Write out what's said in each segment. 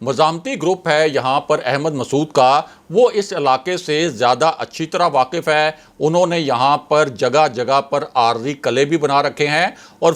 مزاحمتی group ہے یہاں پر احمد مسعود کا، وہ اس علاقے سے زیادہ اچھی طرح واقف ہے۔ انہوں نے یہاں پر جگہ جگہ پر عارضی قلعے بھی بنا رکھے ہیں اور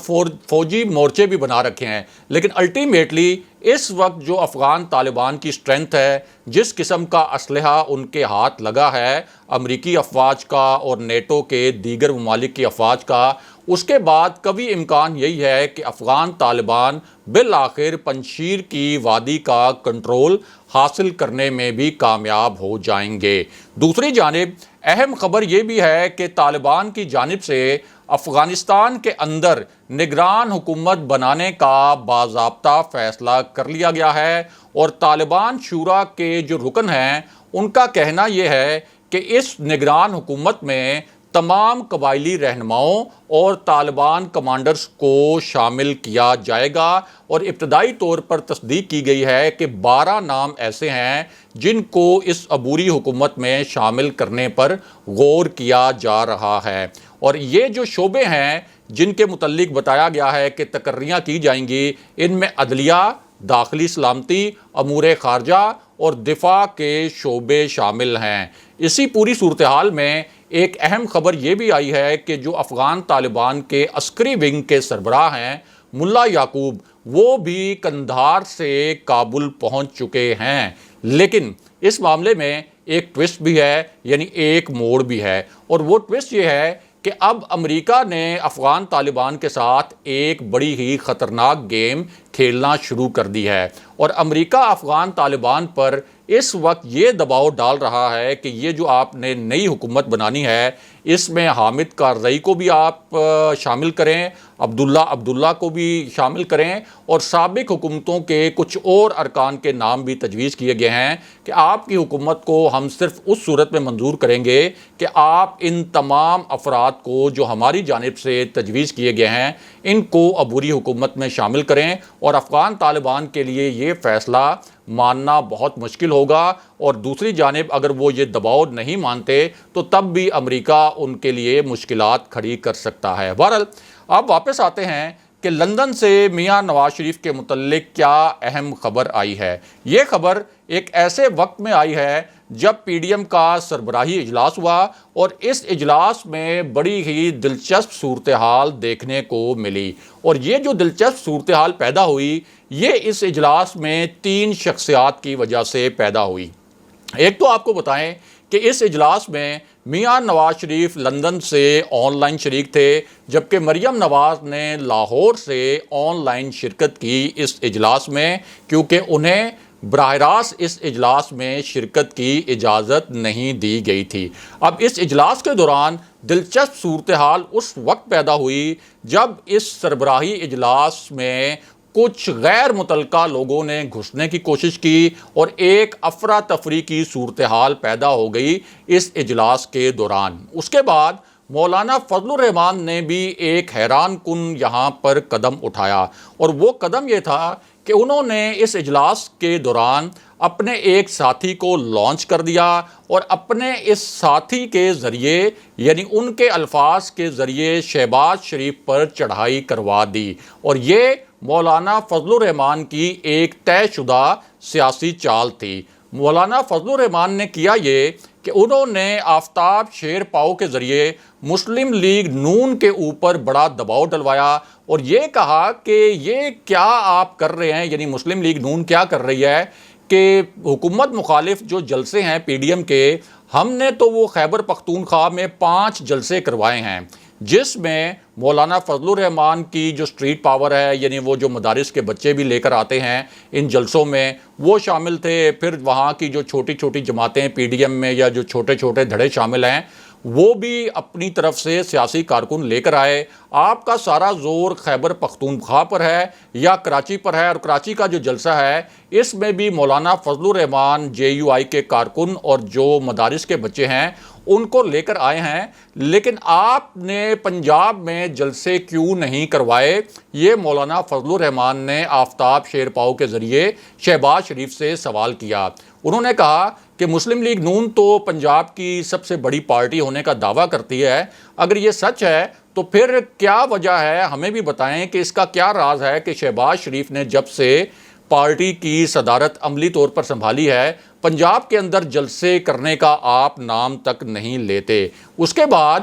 فوجی مورچے بھی بنا رکھے ہیں، لیکن الٹیمیٹلی اس وقت جو افغان طالبان کی سٹرینتھ ہے، جس قسم کا اسلحہ ان کے ہاتھ لگا ہے امریکی افواج کا اور نیٹو کے دیگر ممالک کی افواج کا، اس کے بعد کبھی امکان یہی ہے کہ افغان طالبان بالآخر پنجشیر کی وادی کا کنٹرول حاصل کرنے میں بھی کامیاب ہو جائیں گے۔ دوسری جانب اہم خبر یہ بھی ہے کہ طالبان کی جانب سے افغانستان کے اندر نگران حکومت بنانے کا باضابطہ فیصلہ کر لیا گیا ہے، اور طالبان شورا کے جو رکن ہیں ان کا کہنا یہ ہے کہ اس نگران حکومت میں تمام قبائلی رہنماؤں اور طالبان کمانڈرز کو شامل کیا جائے گا، اور ابتدائی طور پر تصدیق کی گئی ہے کہ 12 نام ایسے ہیں جن کو اس عبوری حکومت میں شامل کرنے پر غور کیا جا رہا ہے۔ اور یہ جو شعبے ہیں جن کے متعلق بتایا گیا ہے کہ تقرریاں کی جائیں گی، ان میں عدلیہ، داخلی سلامتی، امور خارجہ اور دفاع کے شعبے شامل ہیں۔ اسی پوری صورتحال میں ایک اہم خبر یہ بھی آئی ہے کہ جو افغان طالبان کے عسکری ونگ کے سربراہ ہیں ملا یعقوب، وہ بھی قندھار سے کابل پہنچ چکے ہیں، لیکن اس معاملے میں ایک ٹوسٹ بھی ہے، یعنی ایک موڑ بھی ہے، اور وہ ٹوسٹ یہ ہے کہ اب امریکہ نے افغان طالبان کے ساتھ ایک بڑی ہی خطرناک گیم کھیلنا شروع کر دی ہے، اور امریکہ افغان طالبان پر اس وقت یہ دباؤ ڈال رہا ہے کہ یہ جو آپ نے نئی حکومت بنانی ہے اس میں حامد کارزئی کو بھی آپ شامل کریں، عبداللہ کو بھی شامل کریں، اور سابق حکومتوں کے کچھ اور ارکان کے نام بھی تجویز کیے گئے ہیں کہ آپ کی حکومت کو ہم صرف اس صورت میں منظور کریں گے کہ آپ ان تمام افراد کو جو ہماری جانب سے تجویز کیے گئے ہیں ان کو عبوری حکومت میں شامل کریں، اور افغان طالبان کے لیے یہ فیصلہ ماننا بہت مشکل ہوگا، اور دوسری جانب اگر وہ یہ دباؤ نہیں مانتے تو تب بھی امریکہ ان کے لیے مشکلات کھڑی کر سکتا ہے۔ بہرحال اب واپس آتے ہیں کہ لندن سے میاں نواز شریف کے متعلق کیا اہم خبر آئی ہے۔ یہ خبر ایک ایسے وقت میں آئی ہے جب پی ڈی ایم کا سربراہی اجلاس ہوا، اور اس اجلاس میں بڑی ہی دلچسپ صورتحال دیکھنے کو ملی، اور یہ جو دلچسپ صورتحال پیدا ہوئی یہ اس اجلاس میں 3 شخصیات کی وجہ سے پیدا ہوئی۔ ایک تو آپ کو بتائیں کہ اس اجلاس میں میاں نواز شریف لندن سے آن لائن شریک تھے، جبکہ مریم نواز نے لاہور سے آن لائن شرکت کی اس اجلاس میں، کیونکہ انہیں براہ راست اس اجلاس میں شرکت کی اجازت نہیں دی گئی تھی۔ اب اس اجلاس کے دوران دلچسپ صورتحال اس وقت پیدا ہوئی جب اس سربراہی اجلاس میں کچھ غیر متعلقہ لوگوں نے گھسنے کی کوشش کی، اور ایک افراتفری کی صورتحال پیدا ہو گئی اس اجلاس کے دوران۔ اس کے بعد مولانا فضل الرحمان نے بھی ایک حیران کن یہاں پر قدم اٹھایا، اور وہ قدم یہ تھا کہ انہوں نے اس اجلاس کے دوران اپنے ایک ساتھی کو لانچ کر دیا، اور اپنے اس ساتھی کے ذریعے یعنی ان کے الفاظ کے ذریعے شہباز شریف پر چڑھائی کروا دی، اور یہ مولانا فضل الرحمان کی ایک طے شدہ سیاسی چال تھی۔ مولانا فضل الرحمان نے کیا یہ کہ انہوں نے آفتاب شیر پاؤ کے ذریعے مسلم لیگ نون کے اوپر بڑا دباؤ ڈلوایا، اور یہ کہا کہ یہ کیا آپ کر رہے ہیں، یعنی مسلم لیگ نون کیا کر رہی ہے کہ حکومت مخالف جو جلسے ہیں پی ڈی ایم کے، ہم نے تو وہ خیبر پختونخوا میں 5 جلسے کروائے ہیں جس میں مولانا فضل الرحمان کی جو سٹریٹ پاور ہے، یعنی وہ جو مدارس کے بچے بھی لے کر آتے ہیں ان جلسوں میں، وہ شامل تھے، پھر وہاں کی جو چھوٹی چھوٹی جماعتیں پی ڈی ایم میں یا جو چھوٹے چھوٹے دھڑے شامل ہیں وہ بھی اپنی طرف سے سیاسی کارکن لے کر آئے۔ آپ کا سارا زور خیبر پختونخوا پر ہے یا کراچی پر ہے، اور کراچی کا جو جلسہ ہے اس میں بھی مولانا فضل الرحمان جے یو آئی کے کارکن اور جو مدارس کے بچے ہیں ان کو لے کر آئے ہیں، لیکن آپ نے پنجاب میں جلسے کیوں نہیں کروائے؟ یہ مولانا فضل الرحمان نے آفتاب شیر پاؤ کے ذریعے شہباز شریف سے سوال کیا۔ انہوں نے کہا کہ مسلم لیگ نون تو پنجاب کی سب سے بڑی پارٹی ہونے کا دعویٰ کرتی ہے، اگر یہ سچ ہے تو پھر کیا وجہ ہے، ہمیں بھی بتائیں کہ اس کا کیا راز ہے کہ شہباز شریف نے جب سے پارٹی کی صدارت عملی طور پر سنبھالی ہے، پنجاب کے اندر جلسے کرنے کا آپ نام تک نہیں لیتے۔ اس کے بعد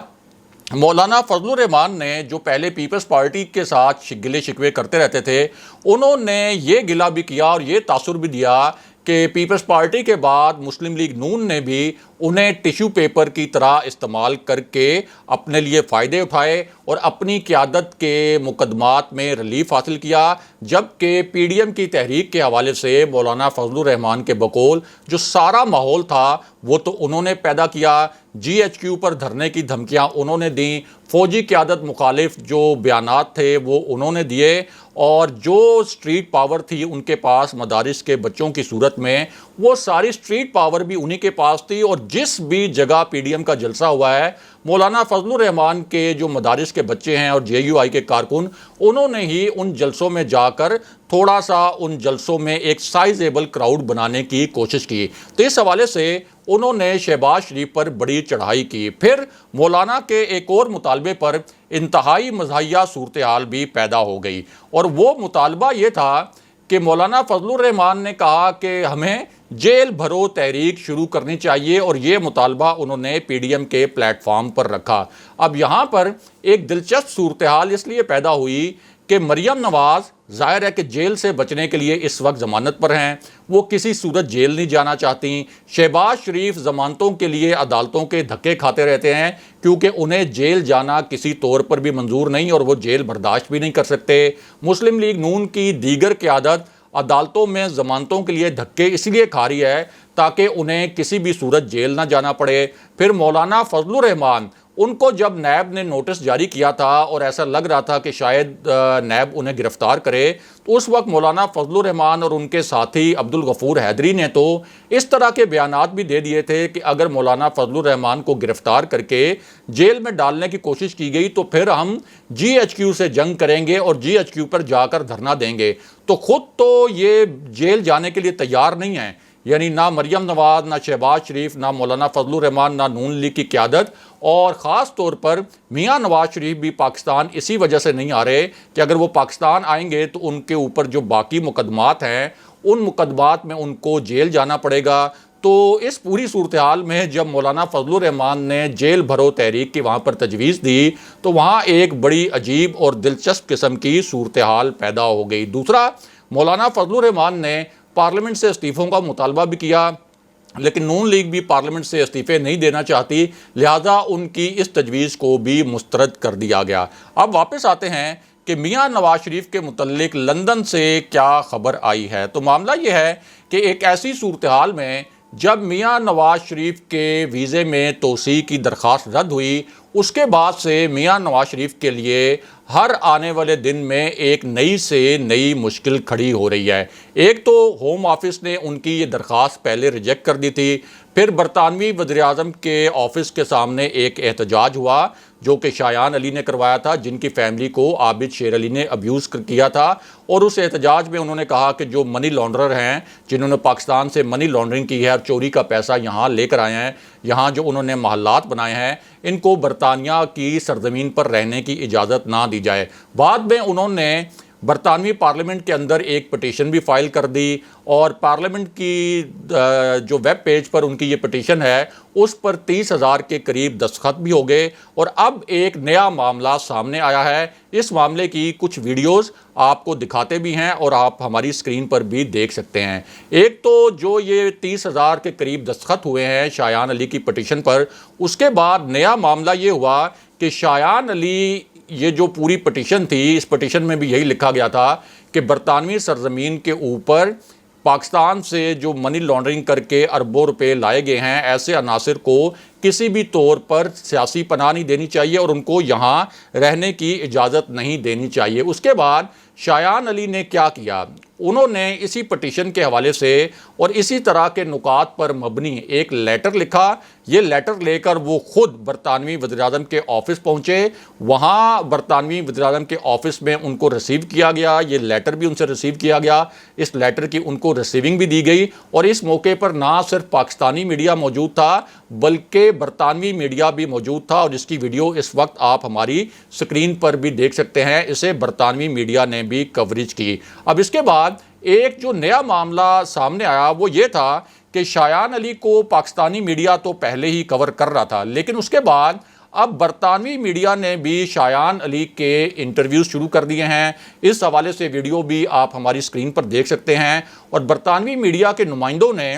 مولانا فضل الرحمان نے، جو پہلے پیپلز پارٹی کے ساتھ گلے شکوے کرتے رہتے تھے، انہوں نے یہ گلہ بھی کیا اور یہ تاثر بھی دیا کہ پیپلز پارٹی کے بعد مسلم لیگ نون نے بھی انہیں ٹیشو پیپر کی طرح استعمال کر کے اپنے لیے فائدے اٹھائے اور اپنی قیادت کے مقدمات میں ریلیف حاصل کیا، جبکہ پی ڈی ایم کی تحریک کے حوالے سے مولانا فضل الرحمان کے بقول جو سارا ماحول تھا وہ تو انہوں نے پیدا کیا۔ جی ایچ کیو پر دھرنے کی دھمکیاں انہوں نے دیں، فوجی قیادت مخالف جو بیانات تھے وہ انہوں نے دیے، اور جو اسٹریٹ پاور تھی ان کے پاس مدارس کے بچوں کی صورت میں، وہ ساری اسٹریٹ پاور بھی انہی کے پاس تھی۔ اور جس بھی جگہ پی ڈی ایم کا جلسہ ہوا ہے، مولانا فضل الرحمان کے جو مدارس کے بچے ہیں اور جے یو آئی کے کارکن، انہوں نے ہی ان جلسوں میں جا کر تھوڑا سا ان جلسوں میں ایک سائزیبل کراؤڈ بنانے کی کوشش کی۔ تو اس حوالے سے انہوں نے شہباز شریف پر بڑی چڑھائی کی۔ پھر مولانا کے ایک اور مطالبے پر انتہائی مزاحیہ صورتحال بھی پیدا ہو گئی، اور وہ مطالبہ یہ تھا کہ مولانا فضل الرحمان نے کہا کہ ہمیں جیل بھرو تحریک شروع کرنی چاہیے، اور یہ مطالبہ انہوں نے پی ڈی ایم کے پلیٹ فارم پر رکھا۔ اب یہاں پر ایک دلچسپ صورتحال اس لیے پیدا ہوئی کہ مریم نواز ظاہر ہے کہ جیل سے بچنے کے لیے اس وقت ضمانت پر ہیں، وہ کسی صورت جیل نہیں جانا چاہتی۔ شہباز شریف ضمانتوں کے لیے عدالتوں کے دھکے کھاتے رہتے ہیں، کیونکہ انہیں جیل جانا کسی طور پر بھی منظور نہیں اور وہ جیل برداشت بھی نہیں کر سکتے۔ مسلم لیگ نون کی دیگر قیادت عدالتوں میں ضمانتوں کے لیے دھکے اس لیے کھا رہی ہے تاکہ انہیں کسی بھی صورت جیل نہ جانا پڑے۔ پھر مولانا فضل الرحمان، ان کو جب نیب نے نوٹس جاری کیا تھا اور ایسا لگ رہا تھا کہ شاید نیب انہیں گرفتار کرے، تو اس وقت مولانا فضل الرحمان اور ان کے ساتھی عبدالغفور حیدری نے تو اس طرح کے بیانات بھی دے دیے تھے کہ اگر مولانا فضل الرحمان کو گرفتار کر کے جیل میں ڈالنے کی کوشش کی گئی تو پھر ہم جی ایچ کیو سے جنگ کریں گے اور جی ایچ کیو پر جا کر دھرنا دیں گے۔ تو خود تو یہ جیل جانے کے لیے تیار نہیں ہیں، یعنی نہ مریم نواز، نہ شہباز شریف، نہ مولانا فضل الرحمان، نہ نون لیگ کی قیادت، اور خاص طور پر میاں نواز شریف بھی پاکستان اسی وجہ سے نہیں آ رہے کہ اگر وہ پاکستان آئیں گے تو ان کے اوپر جو باقی مقدمات ہیں ان مقدمات میں ان کو جیل جانا پڑے گا۔ تو اس پوری صورتحال میں جب مولانا فضل الرحمان نے جیل بھرو تحریک کی وہاں پر تجویز دی تو وہاں ایک بڑی عجیب اور دلچسپ قسم کی صورتحال پیدا ہو گئی۔ دوسرا، مولانا فضل الرحمان نے پارلیمنٹ سے استعفوں کا مطالبہ بھی کیا، لیکن نون لیگ بھی پارلیمنٹ سے استعفے نہیں دینا چاہتی، لہذا ان کی اس تجویز کو بھی مسترد کر دیا گیا۔ اب واپس آتے ہیں کہ میاں نواز شریف کے متعلق لندن سے کیا خبر آئی ہے۔ تو معاملہ یہ ہے کہ ایک ایسی صورتحال میں جب میاں نواز شریف کے ویزے میں توسیع کی درخواست رد ہوئی، اس کے بعد سے میاں نواز شریف کے لیے ہر آنے والے دن میں ایک نئی سے نئی مشکل کھڑی ہو رہی ہے۔ ایک تو ہوم آفس نے ان کی یہ درخواست پہلے ریجیکٹ کر دی تھی، پھر برطانوی وزیر اعظم کے آفس کے سامنے ایک احتجاج ہوا جو کہ شایان علی نے کروایا تھا، جن کی فیملی کو عابد شیر علی نے ابیوز کیا تھا، اور اس احتجاج میں انہوں نے کہا کہ جو منی لانڈرر ہیں، جنہوں نے پاکستان سے منی لانڈرنگ کی ہے اور چوری کا پیسہ یہاں لے کر آئے ہیں، یہاں جو انہوں نے محلات بنائے ہیں، ان کو برطانیہ کی سرزمین پر رہنے کی اجازت نہ دی جائے۔ بعد میں انہوں نے برطانوی پارلیمنٹ کے اندر ایک پٹیشن بھی فائل کر دی، اور پارلیمنٹ کی جو ویب پیج پر ان کی یہ پٹیشن ہے اس پر 30,000 کے قریب دستخط بھی ہو گئے۔ اور اب ایک نیا معاملہ سامنے آیا ہے، اس معاملے کی کچھ ویڈیوز آپ کو دکھاتے بھی ہیں اور آپ ہماری اسکرین پر بھی دیکھ سکتے ہیں۔ ایک تو جو یہ 30,000 کے قریب دستخط ہوئے ہیں شایان علی کی پٹیشن پر، اس کے بعد نیا معاملہ یہ ہوا کہ شایان علی، یہ جو پوری پٹیشن تھی، اس پٹیشن میں بھی یہی لکھا گیا تھا کہ برطانوی سرزمین کے اوپر پاکستان سے جو منی لانڈرنگ کر کے اربوں روپے لائے گئے ہیں، ایسے عناصر کو کسی بھی طور پر سیاسی پناہ نہیں دینی چاہیے اور ان کو یہاں رہنے کی اجازت نہیں دینی چاہیے۔ اس کے بعد شایان علی نے کیا کیا، انہوں نے اسی پٹیشن کے حوالے سے اور اسی طرح کے نکات پر مبنی ایک لیٹر لکھا۔ یہ لیٹر لے کر وہ خود برطانوی وزیراعظم کے آفس پہنچے، وہاں برطانوی وزیراعظم کے آفس میں ان کو ریسیو کیا گیا، یہ لیٹر بھی ان سے ریسیو کیا گیا، اس لیٹر کی ان کو ریسیونگ بھی دی گئی، اور اس موقع پر نہ صرف پاکستانی میڈیا موجود تھا بلکہ برطانوی میڈیا بھی موجود تھا، اور جس کی ویڈیو اس وقت آپ ہماری سکرین پر بھی دیکھ سکتے ہیں۔ اسے برطانوی میڈیا نے بھی کوریج کی۔ اب اس کے بعد ایک جو نیا معاملہ سامنے آیا وہ یہ تھا کہ شایان علی کو پاکستانی میڈیا تو پہلے ہی کور کر رہا تھا، لیکن اس کے بعد اب برطانوی میڈیا نے بھی شایان علی کے انٹرویوز شروع کر دیے ہیں۔ اس حوالے سے ویڈیو بھی آپ ہماری اسکرین پر دیکھ سکتے ہیں، اور برطانوی میڈیا کے نمائندوں نے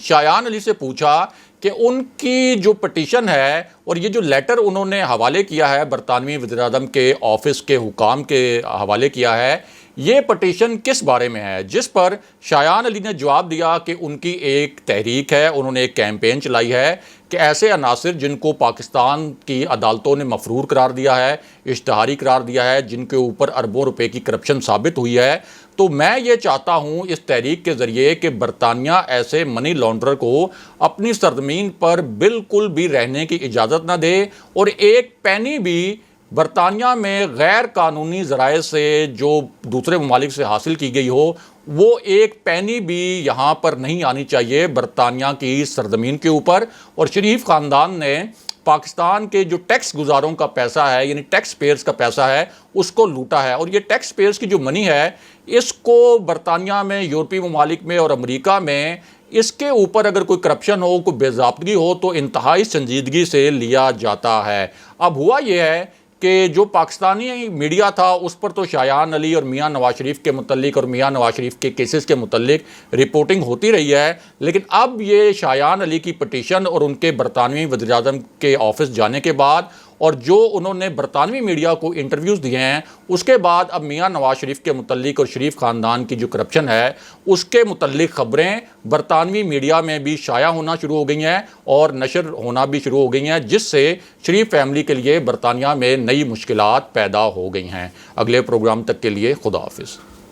شایان علی سے پوچھا کہ ان کی جو پٹیشن ہے اور یہ جو لیٹر انہوں نے حوالے کیا ہے برطانوی وزیراعظم کے آفس کے حکام کے حوالے کیا ہے، یہ پٹیشن کس بارے میں ہے، جس پر شایان علی نے جواب دیا کہ ان کی ایک تحریک ہے، انہوں نے ایک کیمپین چلائی ہے کہ ایسے عناصر جن کو پاکستان کی عدالتوں نے مفرور قرار دیا ہے، اشتہاری قرار دیا ہے، جن کے اوپر اربوں روپے کی کرپشن ثابت ہوئی ہے، تو میں یہ چاہتا ہوں اس تحریک کے ذریعے کہ برطانیہ ایسے منی لانڈرر کو اپنی سرزمین پر بالکل بھی رہنے کی اجازت نہ دے، اور ایک پینی بھی برطانیہ میں غیر قانونی ذرائع سے جو دوسرے ممالک سے حاصل کی گئی ہو، وہ ایک پینی بھی یہاں پر نہیں آنی چاہیے برطانیہ کی سرزمین کے اوپر۔ اور شریف خاندان نے پاکستان کے جو ٹیکس گزاروں کا پیسہ ہے، یعنی ٹیکس پیئرز کا پیسہ ہے، اس کو لوٹا ہے، اور یہ ٹیکس پیئرز کی جو منی ہے اس کو برطانیہ میں، یورپی ممالک میں اور امریکہ میں اس کے اوپر اگر کوئی کرپشن ہو، کوئی بے ضابطگی ہو تو انتہائی سنجیدگی سے لیا جاتا ہے۔ اب ہوا یہ ہے کہ جو پاکستانی میڈیا تھا اس پر تو شایان علی اور میاں نواز شریف کے متعلق اور میاں نواز شریف کے کیسز کے متعلق رپورٹنگ ہوتی رہی ہے، لیکن اب یہ شایان علی کی پٹیشن اور ان کے برطانوی وزیراعظم کے آفس جانے کے بعد اور جو انہوں نے برطانوی میڈیا کو انٹرویوز دیے ہیں، اس کے بعد اب میاں نواز شریف کے متعلق اور شریف خاندان کی جو کرپشن ہے اس کے متعلق خبریں برطانوی میڈیا میں بھی شائع ہونا شروع ہو گئی ہیں اور نشر ہونا بھی شروع ہو گئی ہیں، جس سے شریف فیملی کے لیے برطانیہ میں نئی مشکلات پیدا ہو گئی ہیں۔ اگلے پروگرام تک کے لیے خدا حافظ۔